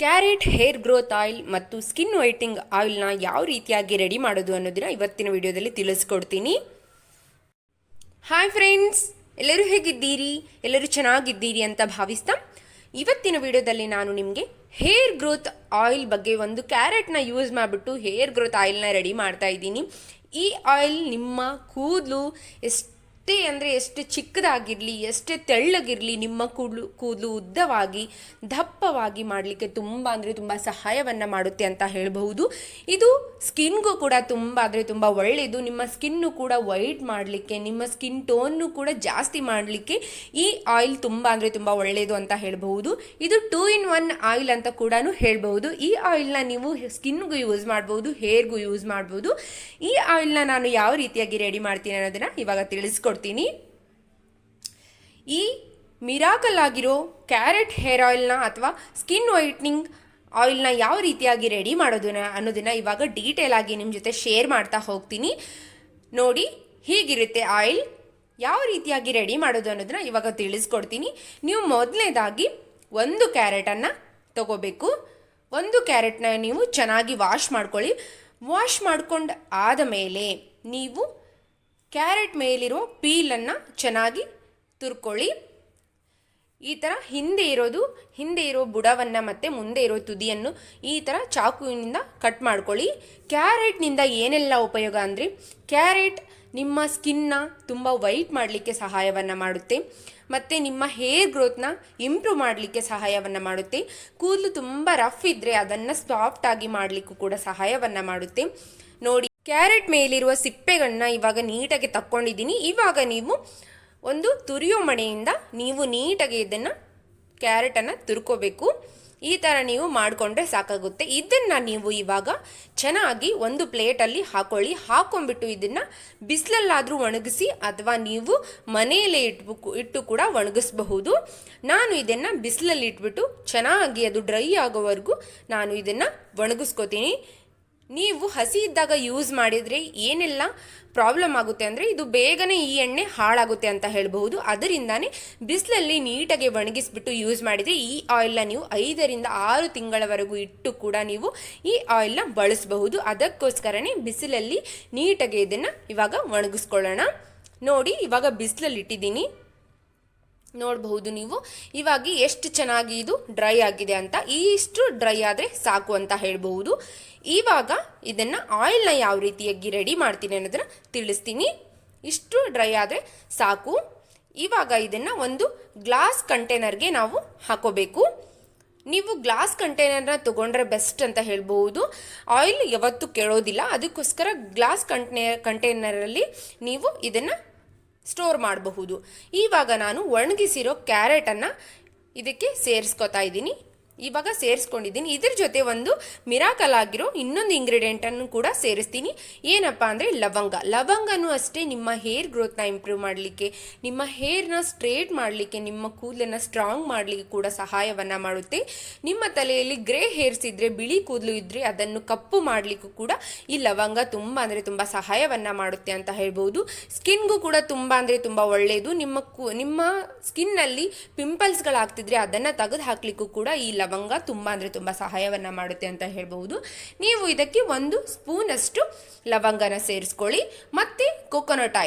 Carrot hair growth oil ಮತ್ತು skin waiting ಆಯಿಲ್ನ ಯಾವ ರೀತಿಯಾಗಿ ರೆಡಿ ಮಾಡೋದು ಅನ್ನೋದನ್ನ ಇವತ್ತಿನ ವಿಡಿಯೋದಲ್ಲಿ ತಿಳಿಸ್ಕೊಡ್ತೀನಿ. ಹಾಯ್ ಫ್ರೆಂಡ್ಸ್, ಎಲ್ಲರೂ ಹೇಗಿದ್ದೀರಿ? ಎಲ್ಲರೂ ಚೆನ್ನಾಗಿದ್ದೀರಿ ಅಂತ ಭಾವಿಸ್ತಾ ಇವತ್ತಿನ ವಿಡಿಯೋದಲ್ಲಿ ನಾನು ನಿಮಗೆ ಹೇರ್ ಗ್ರೋತ್ ಆಯಿಲ್ ಬಗ್ಗೆ ಒಂದು ಕ್ಯಾರೆಟ್ನ ಯೂಸ್ ಮಾಡಿಬಿಟ್ಟು ಹೇರ್ ಗ್ರೋತ್ ಆಯಿಲ್ನ ರೆಡಿ ಮಾಡ್ತಾ ಇದ್ದೀನಿ. ಈ ಆಯಿಲ್ ನಿಮ್ಮ ಕೂದಲು ಎಷ್ಟು ಚಿಕ್ಕದಾಗಿರಲಿ, ಎಷ್ಟೇ ತೆಳ್ಳಗಿರಲಿ, ನಿಮ್ಮ ಕೂದಲು ಉದ್ದವಾಗಿ ದಪ್ಪವಾಗಿ ಮಾಡಲಿಕ್ಕೆ ತುಂಬ ಸಹಾಯವನ್ನು ಮಾಡುತ್ತೆ ಅಂತ ಹೇಳಬಹುದು. ಇದು ಸ್ಕಿನ್ಗೂ ಕೂಡ ತುಂಬ ಒಳ್ಳೆಯದು. ನಿಮ್ಮ ಸ್ಕಿನ್ನು ಕೂಡ ವೈಟ್ ಮಾಡಲಿಕ್ಕೆ, ನಿಮ್ಮ ಸ್ಕಿನ್ ಟೋನ್ನು ಕೂಡ ಜಾಸ್ತಿ ಮಾಡಲಿಕ್ಕೆ ಈ ಆಯಿಲ್ ತುಂಬ ಒಳ್ಳೆಯದು ಅಂತ ಹೇಳಬಹುದು. ಇದು 2-in-1 ಆಯಿಲ್ ಅಂತ ಕೂಡ ಹೇಳಬಹುದು. ಈ ಆಯಿಲ್ನ ನೀವು ಸ್ಕಿನ್ಗೂ ಯೂಸ್ ಮಾಡ್ಬೋದು, ಹೇರ್ಗೂ ಯೂಸ್ ಮಾಡ್ಬೋದು. ಈ ಆಯಿಲ್ನ ನಾನು ಯಾವ ರೀತಿಯಾಗಿ ರೆಡಿ ಮಾಡ್ತೀನಿ ಅನ್ನೋದನ್ನ ಇವಾಗ ತಿಳಿಸ್ಕೊಡ್ತೀನಿ. ಈ ಮಿರಾಕಲ್ ಆಗಿರೋ ಕ್ಯಾರೆಟ್ ಹೇರ್ ಆಯಿಲ್ನ ಅಥವಾ ಸ್ಕಿನ್ ವೈಟ್ನಿಂಗ್ ಆಯಿಲ್ನ ಯಾವ ರೀತಿಯಾಗಿ ರೆಡಿ ಮಾಡೋದು ಅನ್ನೋದನ್ನ ಇವಾಗ ಡೀಟೇಲ್ ಆಗಿ ನಿಮ್ಮ ಜೊತೆ ಶೇರ್ ಮಾಡ್ತಾ ಹೋಗ್ತೀನಿ. ನೋಡಿ, ಹೀಗಿರುತ್ತೆ ಆಯಿಲ್. ಯಾವ ರೀತಿಯಾಗಿ ರೆಡಿ ಮಾಡೋದು ಅನ್ನೋದನ್ನ ಇವಾಗ ತಿಳಿಸ್ಕೊಡ್ತೀನಿ. ನೀವು ಮೊದಲನೇದಾಗಿ ಒಂದು ಕ್ಯಾರೆಟನ್ನು ತಗೋಬೇಕು. ಒಂದು ಕ್ಯಾರೆಟ್ನ ನೀವು ಚೆನ್ನಾಗಿ ವಾಶ್ ಮಾಡ್ಕೊಳ್ಳಿ. ವಾಶ್ ಮಾಡ್ಕೊಂಡು ಆದ ಮೇಲೆ ನೀವು ಕ್ಯಾರೆಟ್ ಮೇಲಿರೋ ಪೀಲನ್ನು ಚೆನ್ನಾಗಿ ತುರ್ಕೊಳ್ಳಿ. ಈ ಥರ ಹಿಂದೆ ಇರೋ ಬುಡವನ್ನು ಮತ್ತು ಮುಂದೆ ಇರೋ ತುದಿಯನ್ನು ಈ ಥರ ಚಾಕುವಿನಿಂದ ಕಟ್ ಮಾಡ್ಕೊಳ್ಳಿ. ಕ್ಯಾರೆಟ್ನಿಂದ ಏನೆಲ್ಲ ಉಪಯೋಗ ಅಂದರೆ, ಕ್ಯಾರೆಟ್ ನಿಮ್ಮ ಸ್ಕಿನ್ನ ತುಂಬ ವೈಟ್ ಮಾಡಲಿಕ್ಕೆ ಸಹಾಯವನ್ನು ಮಾಡುತ್ತೆ, ಮತ್ತು ನಿಮ್ಮ ಹೇರ್ ಗ್ರೋತ್ನ ಇಂಪ್ರೂವ್ ಮಾಡಲಿಕ್ಕೆ ಸಹಾಯವನ್ನು ಮಾಡುತ್ತೆ. ಕೂದಲು ತುಂಬ ರಫ್ ಇದ್ದರೆ ಅದನ್ನು ಸಾಫ್ಟಾಗಿ ಮಾಡಲಿಕ್ಕೂ ಕೂಡ ಸಹಾಯವನ್ನು ಮಾಡುತ್ತೆ. ನೋಡಿ, ಕ್ಯಾರೆಟ್ ಮೇಲಿರುವ ಸಿಪ್ಪೆಗಳನ್ನ ಇವಾಗ ನೀಟಾಗಿ ತಕ್ಕೊಂಡಿದ್ದೀನಿ. ಇವಾಗ ನೀವು ಒಂದು ತುರಿಯೋ ಮಣೆಯಿಂದ ನೀವು ನೀಟಾಗಿ ಇದನ್ನು ಕ್ಯಾರೆಟನ್ನು ತುರ್ಕೋಬೇಕು. ಈ ಥರ ನೀವು ಮಾಡಿಕೊಂಡ್ರೆ ಸಾಕಾಗುತ್ತೆ. ಇದನ್ನು ನೀವು ಇವಾಗ ಚೆನ್ನಾಗಿ ಒಂದು ಪ್ಲೇಟಲ್ಲಿ ಹಾಕೊಂಡ್ಬಿಟ್ಟು ಇದನ್ನು ಬಿಸಿಲಲ್ಲಾದರೂ ಒಣಗಿಸಿ, ಅಥವಾ ನೀವು ಮನೆಯಲ್ಲೇ ಇಟ್ಟು ಕೂಡ ಒಣಗಿಸಬಹುದು. ನಾನು ಇದನ್ನು ಬಿಸಿಲಲ್ಲಿ ಇಟ್ಬಿಟ್ಟು ಚೆನ್ನಾಗಿ ಅದು ಡ್ರೈ ಆಗೋವರೆಗೂ ನಾನು ಇದನ್ನು ಒಣಗಿಸ್ಕೋತೀನಿ. ನೀವು ಹಸಿ ಇದ್ದಾಗ ಯೂಸ್ ಮಾಡಿದರೆ ಏನೆಲ್ಲ ಪ್ರಾಬ್ಲಮ್ ಆಗುತ್ತೆ ಅಂದರೆ, ಇದು ಬೇಗನೆ ಈ ಎಣ್ಣೆ ಹಾಳಾಗುತ್ತೆ ಅಂತ ಹೇಳಬಹುದು. ಅದರಿಂದಾನೇ ಬಿಸಿಲಲ್ಲಿ ನೀಟಾಗಿ ಒಣಗಿಸ್ಬಿಟ್ಟು ಯೂಸ್ ಮಾಡಿದರೆ ಈ ಆಯಿಲ್ನ ನೀವು 5-6 ತಿಂಗಳವರೆಗೂ ಇಟ್ಟು ಕೂಡ ನೀವು ಈ ಆಯಿಲ್ನ ಬಳಸಬಹುದು. ಅದಕ್ಕೋಸ್ಕರನೇ ಬಿಸಿಲಲ್ಲಿ ನೀಟಾಗಿ ಇದನ್ನು ಇವಾಗ ಒಣಗಿಸ್ಕೊಳ್ಳೋಣ. ನೋಡಿ, ಇವಾಗ ಬಿಸಿಲಲ್ಲಿ ಇಟ್ಟಿದ್ದೀನಿ. ನೋಡಬಹುದು ನೀವು ಇವಾಗ ಎಷ್ಟು ಚೆನ್ನಾಗಿ ಇದು ಡ್ರೈ ಆಗಿದೆ ಅಂತ. ಇಷ್ಟು ಡ್ರೈ ಆದರೆ ಸಾಕು ಅಂತ ಹೇಳಬಹುದು. ಇವಾಗ ಇದನ್ನು ಆಯಿಲ್ನ ಯಾವ ರೀತಿಯಾಗಿ ರೆಡಿ ಮಾಡ್ತೀನಿ ಅನ್ನೋದನ್ನ ತಿಳಿಸ್ತೀನಿ. ಇಷ್ಟು ಡ್ರೈ ಆದರೆ ಸಾಕು. ಇವಾಗ ಇದನ್ನು ಒಂದು ಗ್ಲಾಸ್ ಕಂಟೈನರ್ಗೆ ನಾವು ಹಾಕೋಬೇಕು. ನೀವು ಗ್ಲಾಸ್ ಕಂಟೈನರ್ನ ತೊಗೊಂಡ್ರೆ ಬೆಸ್ಟ್ ಅಂತ ಹೇಳ್ಬಹುದು. ಆಯಿಲ್ ಯಾವತ್ತೂ ಕೆಡೋದಿಲ್ಲ. ಅದಕ್ಕೋಸ್ಕರ ಗ್ಲಾಸ್ ಕಂಟೈನರಲ್ಲಿ ನೀವು ಇದನ್ನು ಸ್ಟೋರ್ ಮಾಡಬಹುದು. ಇವಾಗ ನಾನು ಒಣಗಿಸಿರೋ ಕ್ಯಾರೆಟನ್ನು ಇದಕ್ಕೆ ಸೇರಿಸ್ಕೊತಾ ಇದ್ದೀನಿ. ಇವಾಗ ಸೇರಿಸ್ಕೊಂಡಿದ್ದೀನಿ. ಇದ್ರ ಜೊತೆ ಒಂದು ಮಿರಾಕಲ್ ಆಗಿರೋ ಇನ್ನೊಂದು ಇಂಗ್ರೀಡಿಯೆಂಟನ್ನು ಕೂಡ ಸೇರಿಸ್ತೀನಿ. ಏನಪ್ಪ ಅಂದರೆ ಲವಂಗನೂ ಅಷ್ಟೇ ನಿಮ್ಮ ಹೇರ್ ಗ್ರೋತ್ನ ಇಂಪ್ರೂವ್ ಮಾಡಲಿಕ್ಕೆ, ನಿಮ್ಮ ಹೇರ್ನ ಸ್ಟ್ರೇಟ್ ಮಾಡಲಿಕ್ಕೆ, ನಿಮ್ಮ ಕೂದಲನ್ನು ಸ್ಟ್ರಾಂಗ್ ಮಾಡಲಿಕ್ಕೆ ಕೂಡ ಸಹಾಯವನ್ನು ಮಾಡುತ್ತೆ. ನಿಮ್ಮ ತಲೆಯಲ್ಲಿ ಗ್ರೇ ಹೇರ್ಸ್ ಇದ್ದರೆ, ಬಿಳಿ ಕೂದಲು ಇದ್ದರೆ ಅದನ್ನು ಕಪ್ಪು ಮಾಡಲಿಕ್ಕೂ ಕೂಡ ಈ ಲವಂಗ ತುಂಬ ಸಹಾಯವನ್ನು ಮಾಡುತ್ತೆ ಅಂತ ಹೇಳ್ಬೋದು. ಸ್ಕಿನ್ಗೂ ಕೂಡ ತುಂಬ ಒಳ್ಳೆಯದು. ನಿಮ್ಮ ಸ್ಕಿನ್ನಲ್ಲಿ ಪಿಂಪಲ್ಸ್ಗಳಾಗ್ತಿದ್ರೆ ಅದನ್ನು ತೆಗೆದು ಹಾಕ್ಲಿಕ್ಕೂ ಕೂಡ ಈ ಲವಂಗ ತುಂಬ ಸಹಾಯವನ್ನು ಮಾಡುತ್ತೆ ಅಂತ ಹೇಳ್ಬಹುದು. ನೀವು ಇದಕ್ಕೆ 1 ಸ್ಪೂನ್ ಅಷ್ಟು ಲವಂಗನ ಸೇರಿಸ್ಕೊಳ್ಳಿ. ಮತ್ತೆ ಕೊಕೊನಟ್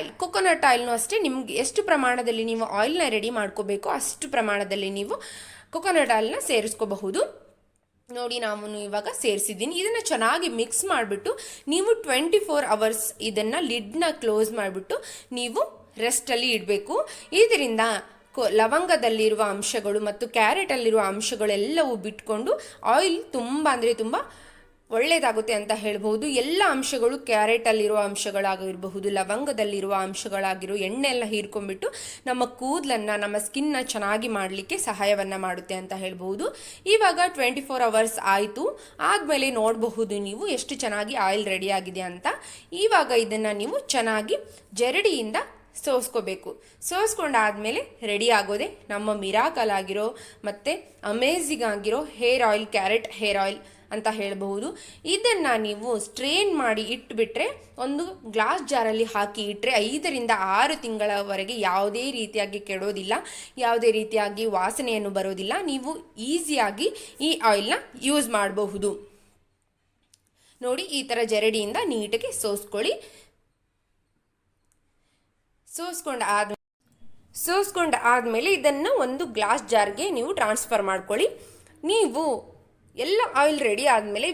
ಆಯಿಲ್ನೂ ಅಷ್ಟೇ ನಿಮ್ಗೆ ಎಷ್ಟು ಪ್ರಮಾಣದಲ್ಲಿ ನೀವು ಆಯಿಲ್ನ ರೆಡಿ ಮಾಡ್ಕೋಬೇಕು ಅಷ್ಟು ಪ್ರಮಾಣದಲ್ಲಿ ನೀವು ಕೊಕೊನಟ್ ಆಯಿಲ್ನ ಸೇರಿಸ್ಕೋಬಹುದು. ನೋಡಿ, ನಾನು ಇವಾಗ ಸೇರಿಸಿದ್ದೀನಿ. ಇದನ್ನು ಚೆನ್ನಾಗಿ ಮಿಕ್ಸ್ ಮಾಡಿಬಿಟ್ಟು ನೀವು 24 ಅವರ್ಸ್ ಇದನ್ನು ಲಿಡ್ನ ಕ್ಲೋಸ್ ಮಾಡಿಬಿಟ್ಟು ನೀವು ರೆಸ್ಟಲ್ಲಿ ಇಡಬೇಕು. ಇದರಿಂದ ಲವಂಗದಲ್ಲಿರುವ ಅಂಶಗಳು ಮತ್ತು ಕ್ಯಾರೆಟಲ್ಲಿರುವ ಅಂಶಗಳೆಲ್ಲವೂ ಬಿಟ್ಕೊಂಡು ಆಯಿಲ್ ತುಂಬ ಒಳ್ಳೆಯದಾಗುತ್ತೆ ಅಂತ ಹೇಳ್ಬೋದು. ಎಲ್ಲ ಅಂಶಗಳು ಕ್ಯಾರೆಟಲ್ಲಿರುವ ಅಂಶಗಳಾಗಿರಬಹುದು, ಲವಂಗದಲ್ಲಿರುವ ಅಂಶಗಳಾಗಿರೋ ಎಣ್ಣೆ ಎಲ್ಲ ಹೀರ್ಕೊಂಡ್ಬಿಟ್ಟು ನಮ್ಮ ಕೂದಲನ್ನು, ನಮ್ಮ ಸ್ಕಿನ್ನ ಚೆನ್ನಾಗಿ ಮಾಡಲಿಕ್ಕೆ ಸಹಾಯವನ್ನು ಮಾಡುತ್ತೆ ಅಂತ ಹೇಳ್ಬೋದು. ಇವಾಗ 24 ಅವರ್ಸ್ ಆಯಿತು. ಆದಮೇಲೆ ನೋಡಬಹುದು ನೀವು ಎಷ್ಟು ಚೆನ್ನಾಗಿ ಆಯಿಲ್ ರೆಡಿ ಆಗಿದೆ ಅಂತ. ಇವಾಗ ಇದನ್ನು ನೀವು ಚೆನ್ನಾಗಿ ಜರಡಿಯಿಂದ ಸೋಸ್ಕೊಂಡಾದ್ಮೇಲೆ ರೆಡಿ ಆಗೋದೆ ನಮ್ಮ ಮಿರಾಕಲ್ ಆಗಿರೋ ಮತ್ತು ಅಮೇಝಿಂಗ್ ಆಗಿರೋ hair oil, carrot hair oil ಅಂತ ಹೇಳಬಹುದು. ಇದನ್ನು ನೀವು ಸ್ಟ್ರೇನ್ ಮಾಡಿ ಇಟ್ಬಿಟ್ರೆ, ಒಂದು ಗ್ಲಾಸ್ ಜಾರಲ್ಲಿ ಹಾಕಿ ಇಟ್ಟರೆ 5 ರಿಂದ 6 ತಿಂಗಳವರೆಗೆ ಯಾವುದೇ ರೀತಿಯಾಗಿ ಕೆಡೋದಿಲ್ಲ, ಯಾವುದೇ ರೀತಿಯಾಗಿ ವಾಸನೆಯನ್ನು ಬರೋದಿಲ್ಲ. ನೀವು ಈಸಿಯಾಗಿ ಈ ಆಯಿಲ್ನ ಯೂಸ್ ಮಾಡಬಹುದು. ನೋಡಿ, ಈ ಥರ ಜರಡಿಯಿಂದ ನೀಟಾಗಿ ಸೋಸ್ಕೊಳ್ಳಿ. ಸೋಸ್ಕೊಂಡ ಆದಮೇಲೆ ಇದನ್ನು ಒಂದು ಗ್ಲಾಸ್ ಜಾರ್ಗೆ ನೀವು ಟ್ರಾನ್ಸ್ಫರ್ ಮಾಡ್ಕೊಳ್ಳಿ. ನೀವು ಎಲ್ಲ ಆಯಿಲ್ ರೆಡಿ ಆದಮೇಲೆ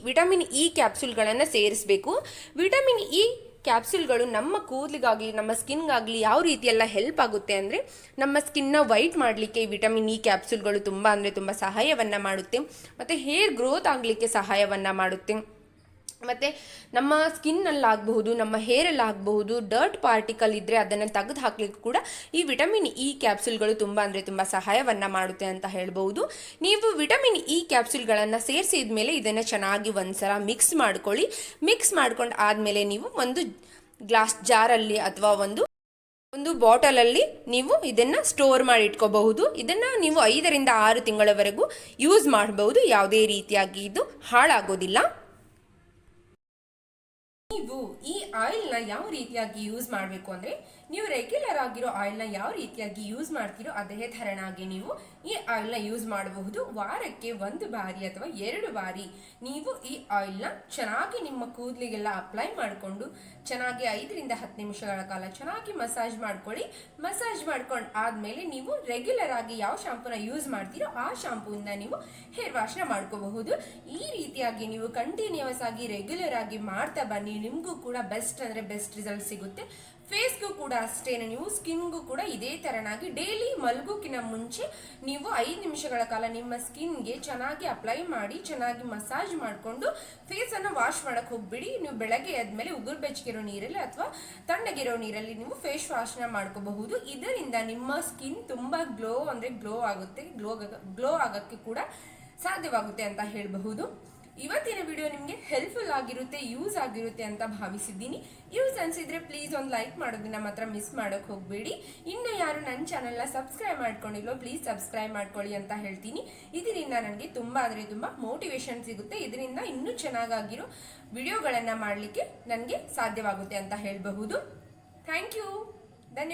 ವಿಟಮಿನ್ ಇ ಕ್ಯಾಪ್ಸೂಲ್ಗಳನ್ನು ಸೇರಿಸಬೇಕು. ವಿಟಮಿನ್ ಇ ಕ್ಯಾಪ್ಸೂಲ್ಗಳು ನಮ್ಮ ಕೂದಲಿಗಾಗಲಿ ನಮ್ಮ ಸ್ಕಿನ್ಗಾಗಲಿ ಯಾವ ರೀತಿಯೆಲ್ಲ ಹೆಲ್ಪ್ ಆಗುತ್ತೆ ಅಂದರೆ, ನಮ್ಮ ಸ್ಕಿನ್ನ ವೈಟ್ ಮಾಡಲಿಕ್ಕೆ ವಿಟಮಿನ್ ಇ ಕ್ಯಾಪ್ಸೂಲ್ಗಳು ತುಂಬ ಸಹಾಯವನ್ನು ಮಾಡುತ್ತೆ. ಮತ್ತು ಹೇರ್ ಗ್ರೋತ್ ಆಗಲಿಕ್ಕೆ ಸಹಾಯವನ್ನು ಮಾಡುತ್ತೆ. ಮತ್ತು ನಮ್ಮ ಸ್ಕಿನ್ನಲ್ಲಾಗಬಹುದು, ನಮ್ಮ ಹೇರಲ್ಲಾಗಬಹುದು ಡರ್ಟ್ ಪಾರ್ಟಿಕಲ್ ಇದ್ದರೆ ಅದನ್ನು ತೆಗೆದು ಹಾಕ್ಲಿಕ್ಕೆ ಕೂಡ ಈ ವಿಟಮಿನ್ ಇ ಕ್ಯಾಪ್ಸೂಲ್ಗಳು ತುಂಬ ಸಹಾಯವನ್ನು ಮಾಡುತ್ತೆ ಅಂತ ಹೇಳ್ಬೋದು. ನೀವು ವಿಟಮಿನ್ ಇ ಕ್ಯಾಪ್ಸೂಲ್ಗಳನ್ನು ಸೇರಿಸಿದ ಮೇಲೆ ಇದನ್ನು ಚೆನ್ನಾಗಿ ಒಂದ್ಸಲ ಮಿಕ್ಸ್ ಮಾಡ್ಕೊಳ್ಳಿ. ಮಿಕ್ಸ್ ಮಾಡ್ಕೊಂಡು ಆದಮೇಲೆ ನೀವು ಒಂದು ಗ್ಲಾಸ್ ಜಾರಲ್ಲಿ ಅಥವಾ ಒಂದು ಬಾಟಲಲ್ಲಿ ನೀವು ಇದನ್ನು ಸ್ಟೋರ್ ಮಾಡಿ ಇಟ್ಕೋಬಹುದು. ಇದನ್ನು ನೀವು 5 ರಿಂದ 6 ತಿಂಗಳವರೆಗೂ ಯೂಸ್ ಮಾಡಬಹುದು. ಯಾವುದೇ ರೀತಿಯಾಗಿ ಇದು ಹಾಳಾಗೋದಿಲ್ಲ. ನೀವು ಈ ಆಯಿಲ್ನ ಯಾವ ರೀತಿಯಾಗಿ ಯೂಸ್ ಮಾಡಬೇಕು ಅಂದರೆ, ನೀವು ರೆಗ್ಯುಲರ್ ಆಗಿರೋ ಆಯಿಲ್ನ ಯಾವ ರೀತಿಯಾಗಿ ಯೂಸ್ ಮಾಡ್ತೀರೋ ಅದೇ ಥರನಾಗಿ ನೀವು ಈ ಆಯಿಲ್ನ ಯೂಸ್ ಮಾಡಬಹುದು. ವಾರಕ್ಕೆ 1 ಬಾರಿ ಅಥವಾ 2 ಬಾರಿ ನೀವು ಈ ಆಯಿಲ್ನ ಚೆನ್ನಾಗಿ ನಿಮ್ಮ ಕೂದಲಿಗೆಲ್ಲ ಅಪ್ಲೈ ಮಾಡಿಕೊಂಡು ಚೆನ್ನಾಗಿ 5 ರಿಂದ 10 ನಿಮಿಷಗಳ ಕಾಲ ಚೆನ್ನಾಗಿ ಮಸಾಜ್ ಮಾಡ್ಕೊಳ್ಳಿ. ಮಸಾಜ್ ಮಾಡ್ಕೊಂಡು ಆದಮೇಲೆ ನೀವು ರೆಗ್ಯುಲರ್ ಆಗಿ ಯಾವ ಶಾಂಪೂನ ಯೂಸ್ ಮಾಡ್ತೀರೋ ಆ ಶಾಂಪೂಯಿಂದ ನೀವು ಹೇರ್ ವಾಶ್ನ ಮಾಡ್ಕೋಬಹುದು. ಈ ರೀತಿಯಾಗಿ ನೀವು ಕಂಟಿನ್ಯೂಸ್ ಆಗಿ ರೆಗ್ಯುಲರ್ ಆಗಿ ಮಾಡ್ತಾ ಬನ್ನಿ. ನಿಮಗೂ ಕೂಡ ಬೆಸ್ಟ್ ಅಂದರೆ ಬೆಸ್ಟ್ ರಿಸಲ್ಟ್ ಸಿಗುತ್ತೆ. ಫೇಸ್ಗೂ ಕೂಡ ಅಷ್ಟೇ, ನೀವು ಸ್ಕಿನ್ಗೂ ಕೂಡ ಇದೇ ಥರನಾಗಿ ಡೈಲಿ ಮಲ್ಗೋಕ್ಕಿಂತ ಮುಂಚೆ ನೀವು 5 ನಿಮಿಷಗಳ ಕಾಲ ನಿಮ್ಮ ಸ್ಕಿನ್ಗೆ ಚೆನ್ನಾಗಿ ಅಪ್ಲೈ ಮಾಡಿ ಚೆನ್ನಾಗಿ ಮಸಾಜ್ ಮಾಡಿಕೊಂಡು ಫೇಸನ್ನು ವಾಶ್ ಮಾಡೋಕ್ಕೆ ಹೋಗ್ಬಿಡಿ. ನೀವು ಬೆಳಗ್ಗೆ ಎದ್ಮೇಲೆ ಉಗುರು ಬೆಚ್ಚಗಿರೋ ನೀರಲ್ಲಿ ಅಥವಾ ತಣ್ಣಗಿರೋ ನೀರಲ್ಲಿ ನೀವು ಫೇಸ್ ವಾಶ್ನ ಮಾಡ್ಕೋಬಹುದು. ಇದರಿಂದ ನಿಮ್ಮ ಸ್ಕಿನ್ ತುಂಬ ಗ್ಲೋ ಆಗುತ್ತೆ, ಗ್ಲೋ ಆಗೋಕ್ಕೆ ಕೂಡ ಸಾಧ್ಯವಾಗುತ್ತೆ ಅಂತ ಹೇಳಬಹುದು. ಇವತ್ತಿನ ವಿಡಿಯೋ ನಿಮಗೆ ಹೆಲ್ಪ್ಫುಲ್ ಆಗಿರುತ್ತೆ, ಯೂಸ್ ಆಗಿರುತ್ತೆ ಅಂತ ಭಾವಿಸಿದ್ದೀನಿ. ಯೂಸ್ ಅನಿಸಿದ್ರೆ ಪ್ಲೀಸ್ ಒಂದು ಲೈಕ್ ಮಾಡೋದನ್ನ ಮಾತ್ರ ಮಿಸ್ ಮಾಡೋಕ್ಕೆ ಹೋಗಬೇಡಿ. ಇನ್ನು ಯಾರು ನನ್ನ ಚಾನಲ್ನ ಸಬ್ಸ್ಕ್ರೈಬ್ ಮಾಡ್ಕೊಂಡಿಲ್ಲೋ ಪ್ಲೀಸ್ ಸಬ್ಸ್ಕ್ರೈಬ್ ಮಾಡ್ಕೊಳ್ಳಿ ಅಂತ ಹೇಳ್ತೀನಿ. ಇದರಿಂದ ನನಗೆ ತುಂಬ ಮೋಟಿವೇಶನ್ ಸಿಗುತ್ತೆ. ಇದರಿಂದ ಇನ್ನೂ ಚೆನ್ನಾಗಿರೋ ವಿಡಿಯೋಗಳನ್ನು ಮಾಡಲಿಕ್ಕೆ ನನಗೆ ಸಾಧ್ಯವಾಗುತ್ತೆ ಅಂತ ಹೇಳಬಹುದು. Thank you. ಧನ್ಯವಾದ.